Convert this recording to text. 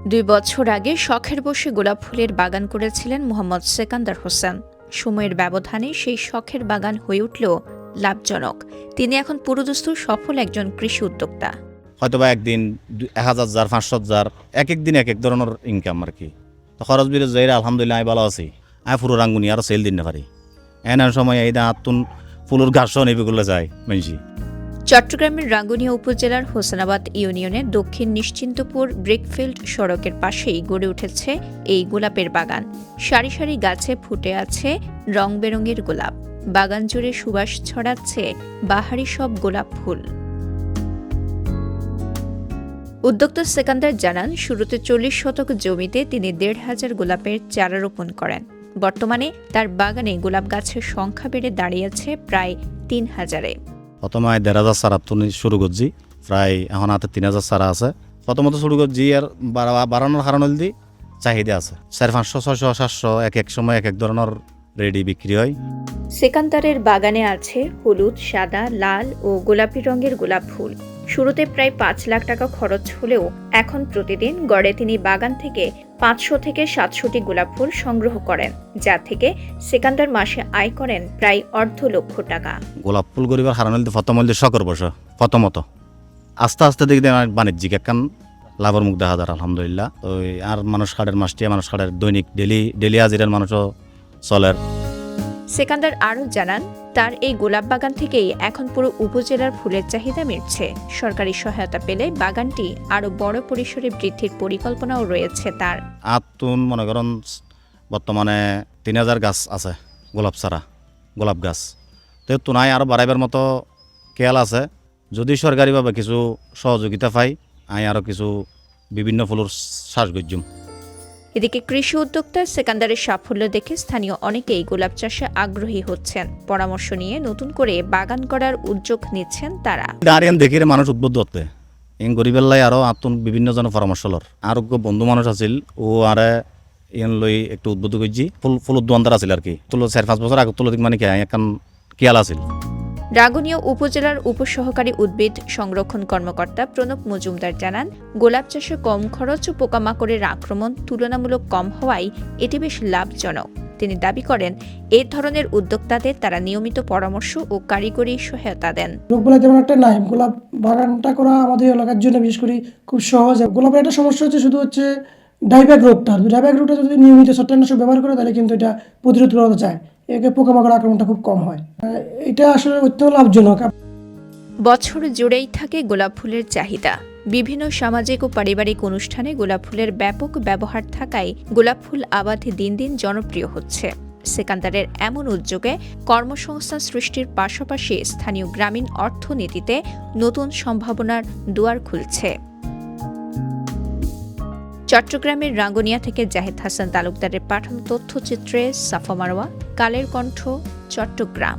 2 বছর আগে শখের বসে গোলাপ ফুলের বাগান করেছিলেন মোহাম্মদ সেকান্দার হোসেন। সময়ের ব্যবধানে সেই শখের বাগান হয়ে উঠলেও লাভজনক। তিনি এখন পুরোদস্তুর সফল একজন কৃষি উদ্যোক্তা। হয়তোবা একদিন 1000 500 এক এক দিন এক এক ধরনের ইনকাম আর কি। তো খরচ বিরে যাই আলহামদুলিল্লাহ আমি ভালো আছি। আমি পুরো রাঙ্গুনি আরও সেল দিন না পারি এনার সময় এই আতুন ফুলুর ঘাসও নেবেগুলো যায় মেনজি। চট্টগ্রামের রাঙ্গুনিয়া উপজেলার হোসেনাবাদ ইউনিয়নের দক্ষিণ নিশ্চিন্তপুর ব্রিকফিল্ড সড়কের পাশেই গড়ে উঠেছে এই গোলাপের বাগান। সারি সারি গাছে ফুটে আছে রং বেরঙের গোলাপ। বাগান জুড়ে সুবাস ছড়াচ্ছে বাহারি সব গোলাপ ফুল। উদ্যোক্তা সেকান্দার জানান, শুরুতে 40 শতক জমিতে তিনি 1500 গোলাপের চারা রোপণ করেন। বর্তমানে তার বাগানে গোলাপ গাছের সংখ্যা বেড়ে দাঁড়িয়েছে প্রায় 3000-এ। প্রথমে 1500 চারা তুলি শুরু করছি, প্রায় এখন হাতে 3000 চারা আছে। প্রথমত শুরু করছি আর বাড়ানোর কারণ হল চাহিদা আছে 400 500 600 এক এক সময় এক এক ধরনের রেডি বিক্রি হয়। সেকান্দারের বাগানে আছে হলুদ, সাদা, লাল ও গোলাপি রঙের গোলাপ ফুল। শুরুতে প্রায় 5 লাখ টাকা খরচ হলেও এখন প্রতিদিন গড়ে তিনি বাগান থেকে 500 থেকে 700টি গোলাপ ফুল সংগ্রহ করেন, যা থেকে সেকান্দার মাসে আয় করেন প্রায় 250,000 টাকা। গোলাপ ফুল গরিবার কারণ হল প্রথম হল শখের বসা। প্রথমত আস্তে আস্তে দেখি বাণিজ্যিক একখান লাভের মুখ দেখা যায় আলহামদুলিল্লাহ। ওই আর মানুষ খাড়ের মাসটিয়া মানুষ খাড়ের দৈনিক ডেলি হাজিরার মানুষও চলের। সেকান্দার আরও জানান, তার এই গোলাপ বাগান থেকেই এখন পুরো উপজেলার ফুলের চাহিদা মিটছে। সরকারি সহায়তা পেলে বাগানটি আরও বড় পরিসরে বৃদ্ধির পরিকল্পনাও রয়েছে তার। আতুন মনে করেন বর্তমানে 3000 গাছ আছে গোলাপ চারা, গোলাপ গাছ। তো তুনাই আরও বাড়াইবার মতো খেয়াল আছে। যদি সরকারিভাবে কিছু সহযোগিতা পাই আমি আরও কিছু বিভিন্ন ফুলের শ্বাস গজ্জুম। এদিকে কৃষি উদ্যোক্তা সেকান্দারের সাফল্য দেখে স্থানীয় অনেকেই গোলাপ চাষে আগ্রহী হচ্ছেন। পরামর্শ নিয়ে নতুন করে বাগান করার উদ্যোগ নিচ্ছেন তারা। দাঁড়িয়ে দেখি মানুষ উদ্বুদ্ধ হতে ইন গরিবেল্লাই আরও আতুন বিভিন্ন জনের পরামর্শ লর। আরোগ্য বন্ধু মানুষ আছিল ও আরে ইন লই একটু উদ্বুদ্ধ করছি। ফুল দোয়ান্দার আছিল আর কি। তুলো 4-5 বছর আগে তুলো দিক মানে কি এখন খেয়াল আছিল। রাঙ্গুনিয়া উপজেলার উপসহকারী উদ্ভিদ সংরক্ষণ কর্মকর্তা প্রণব মজুমদার জানান, গোলাপ চাষে কম খরচ ও পোকামাকড়ের আক্রমণ তুলনামূলক কম হওয়ায় এটি বেশ লাভজনক। তিনি দাবি করেন, এই ধরনের উদ্যোক্তাদের তারা নিয়মিত পরামর্শ ও কারিগরি সহায়তা দেন। রোগবালাই তেমন একটা নাই, গোলাপ বাগানটা করা আমাদের এলাকার জন্য বিশেষ করে খুব সহজ। গোলাপের একটা সমস্যা হচ্ছে ডাইব্যাক রোগটা। ডাইব্যাক রোগটা যদি নিয়মিত ছত্রাকনাশক ব্যবহার করে তাহলে কিন্তু এটা প্রতিরোধ করা যায়। একে পোকামাকড় আক্রমণটা খুব কম হয়। এটা আসলে অত্যন্ত লাভজনক। বছর জুড়েই থাকে গোলাপ ফুলের চাহিদা। বিভিন্ন সামাজিক ও পারিবারিক অনুষ্ঠানে গোলাপ ফুলের ব্যাপক ব্যবহার থাকায় গোলাপ ফুল আবাদ দিন দিন জনপ্রিয় হচ্ছে। সেকান্দারের এমন উদ্যোগে কর্মসংস্থান সৃষ্টির পাশাপাশি স্থানীয় গ্রামীণ অর্থনীতিতে নতুন সম্ভাবনার দুয়ার খুলছে। চট্টগ্রামের রাঙ্গুনিয়া থেকে জাহিদ হাসান তালুকদারের পাঠানো তথ্যচিত্রে সাফা মারওয়া, কালের কণ্ঠ, চট্টগ্রাম।